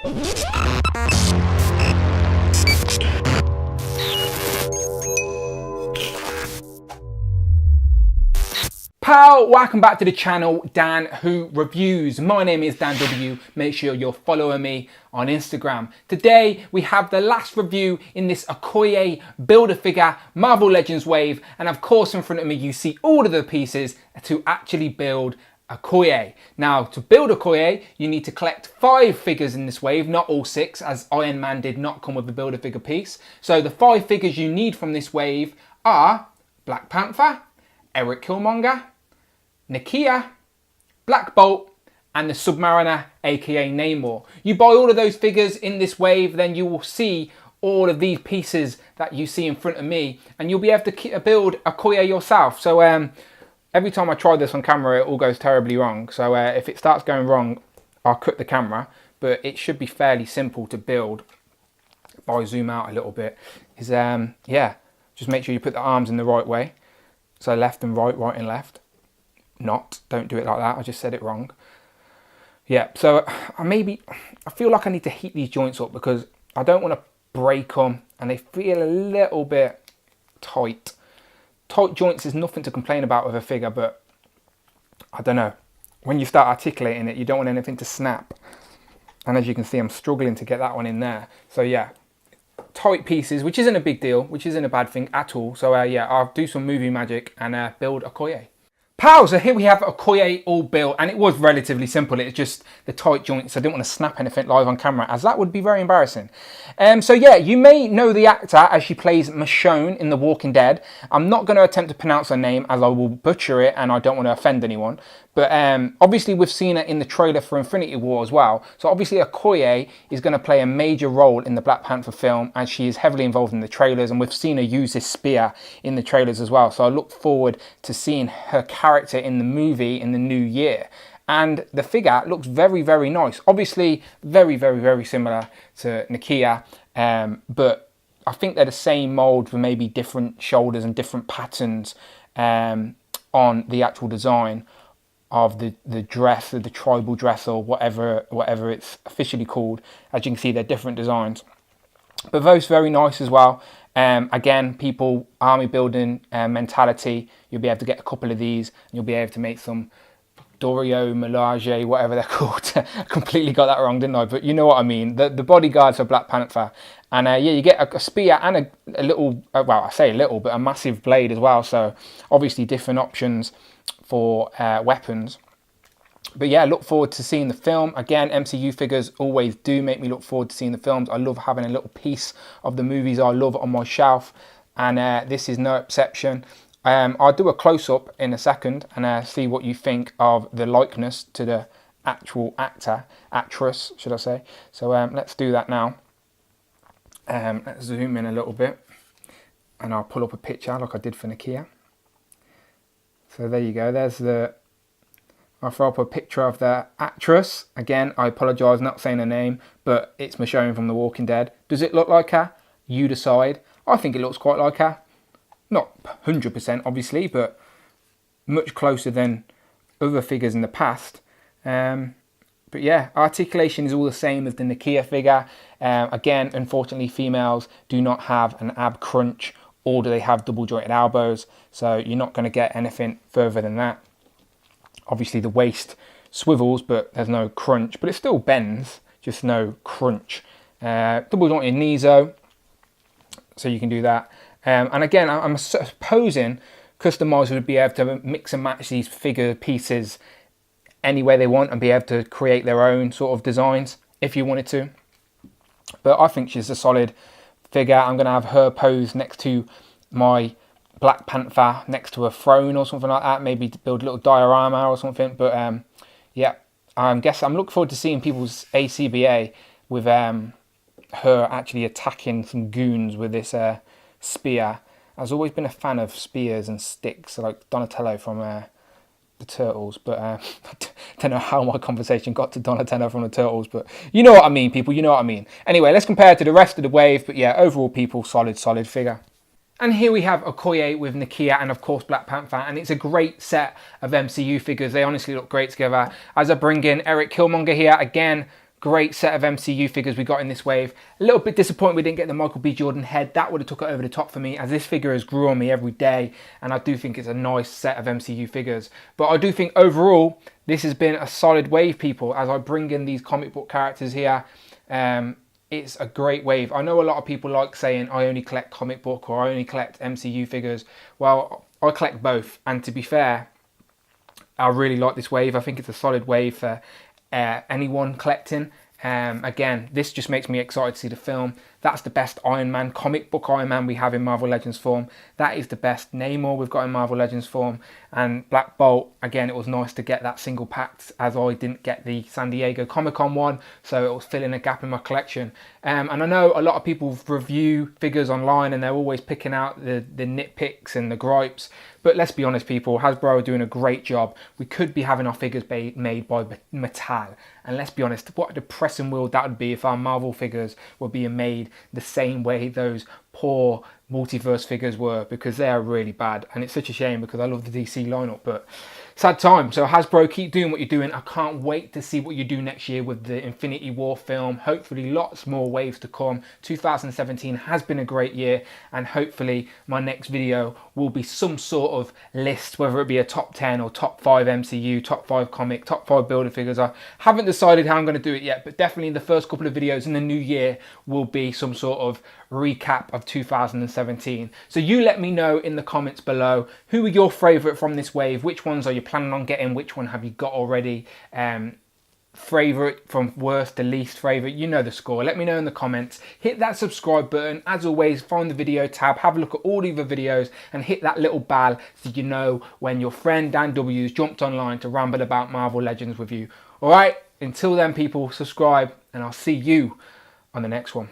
Pal, welcome back to the channel, Dan Who Reviews. My name is Dan W. Make sure you're following me on Instagram. Today we have the last review in this Okoye Build-A-Figure Marvel Legends wave, and of course in front of me you see all of the pieces to actually build Okoye. Now, to build Okoye, you need to collect 5 figures in this wave, not all 6, as Iron Man did not come with a Build-A-Figure piece. So the 5 figures you need from this wave are Black Panther, Eric Killmonger, Nakia, Black Bolt, and the Submariner, aka Namor. You buy all of those figures in this wave, then you will see all of these pieces that you see in front of me, and you'll be able to build Okoye yourself. So every time I try this on camera, it all goes terribly wrong. So if it starts going wrong, I'll cut the camera, but it should be fairly simple to build. If I zoom out a little bit, yeah, just make sure you put the arms in the right way. So left and right, right and left. Don't do it like that, I just said it wrong. Yeah, so I feel like I need to heat these joints up because I don't want to break them and they feel a little bit tight. Tight joints is nothing to complain about with a figure, but I don't know. When you start articulating it, you don't want anything to snap. And as you can see, I'm struggling to get that one in there. So yeah, tight pieces, which isn't a big deal, which isn't a bad thing at all. So yeah, I'll do some movie magic and build Okoye. Pal, so here we have Okoye all built, and it was relatively simple. It's just the tight joints. I didn't want to snap anything live on camera, as that would be very embarrassing. So yeah, you may know the actor as she plays Michonne in The Walking Dead. I'm not going to attempt to pronounce her name as I will butcher it and I don't want to offend anyone. But obviously we've seen her in the trailer for Infinity War as well. So obviously Okoye is going to play a major role in the Black Panther film, and she is heavily involved in the trailers, and we've seen her use this spear in the trailers as well. So I look forward to seeing her character in the movie in the new year. And the figure looks very, very nice. Obviously very, very, very similar to Nakia, but I think they're the same mold with maybe different shoulders and different patterns on the actual design of the dress, or the tribal dress, or whatever it's officially called. As you can see, they're different designs, but both very nice as well. Again, people, army building mentality, you'll be able to get a couple of these and you'll be able to make some Dorio, Melage, whatever they're called. I completely got that wrong, didn't I? But you know what I mean. The bodyguards for Black Panther. And yeah, you get a spear and a little, well, I say a little, but a massive blade as well. So obviously different options for weapons. But yeah, look forward to seeing the film. Again, MCU figures always do make me look forward to seeing the films. I love having a little piece of the movies I love on my shelf, and this is no exception. I'll do a close-up in a second and see what you think of the likeness to the actual actress, should I say. So let's do that now. Let's zoom in a little bit, and I'll pull up a picture like I did for Nakia. So there you go, there's I'll throw up a picture of the actress. Again, I apologise not saying her name, but it's Michonne from The Walking Dead. Does it look like her? You decide. I think it looks quite like her. Not 100% obviously, but much closer than other figures in the past. But yeah, articulation is all the same as the Nakia figure. Again, unfortunately, females do not have an ab crunch, or do they have double jointed elbows, so you're not going to get anything further than that. Obviously the waist swivels, but there's no crunch, but it still bends, just no crunch. Double jointed knees though, so you can do that. And again, I'm supposing customizers would be able to mix and match these figure pieces any way they want and be able to create their own sort of designs if you wanted to. But I think she's a solid figure. I'm going to have her pose next to my Black Panther, next to a throne or something like that, maybe to build a little diorama or something. But yeah, I'm looking forward to seeing people's ACBA with her actually attacking some goons with this spear. I've always been a fan of spears and sticks, like Donatello from the Turtles, but I don't know how my conversation got to Donatello from the Turtles, but you know what I mean, people, you know what I mean. Anyway, let's compare it to the rest of the wave, but yeah, overall, people, solid figure. And here we have Okoye with Nakia and of course Black Panther, and it's a great set of MCU figures. They honestly look great together. As I bring in Eric Killmonger here, again, great set of MCU figures we got in this wave. A little bit disappointed we didn't get the Michael B. Jordan head. That would have took it over the top for me, as this figure has grew on me every day, and I do think it's a nice set of MCU figures. But I do think overall this has been a solid wave, people, as I bring in these comic book characters here. It's a great wave. I know a lot of people like saying I only collect comic book or I only collect MCU figures. Well, I collect both, and to be fair, I really like this wave. I think it's a solid wave for anyone collecting. Again, this just makes me excited to see the film. That's the best Iron Man, comic book Iron Man we have in Marvel Legends form. That is the best Namor we've got in Marvel Legends form. And Black Bolt, again, it was nice to get that single packed, as I didn't get the San Diego Comic-Con one, so it was filling a gap in my collection. And I know a lot of people review figures online and they're always picking out the nitpicks and the gripes. But let's be honest, people, Hasbro are doing a great job. We could be having our figures made by Mattel. And let's be honest, what a depressing world that would be if our Marvel figures were being made the same way those poor multiverse figures were, because they are really bad. And it's such a shame, because I love the DC lineup, but sad time. So Hasbro, keep doing what you're doing. I can't wait to see what you do next year with the Infinity War film. Hopefully lots more waves to come. 2017 has been a great year, and hopefully my next video will be some sort of list, whether it be a top 10 or top 5 MCU, top 5 comic, top 5 builder figures. I haven't decided how I'm going to do it yet, but definitely the first couple of videos in the new year will be some sort of recap of 2017. So you let me know in the comments below, who are your favourite from this wave? Which ones are you planning on getting? Which one have you got already? Favourite from worst to least favourite, you know the score. Let me know in the comments. Hit that subscribe button. As always, find the video tab, have a look at all the other videos, and hit that little bell so you know when your friend Dan W's jumped online to ramble about Marvel Legends with you. Alright, until then, people, subscribe, and I'll see you on the next one.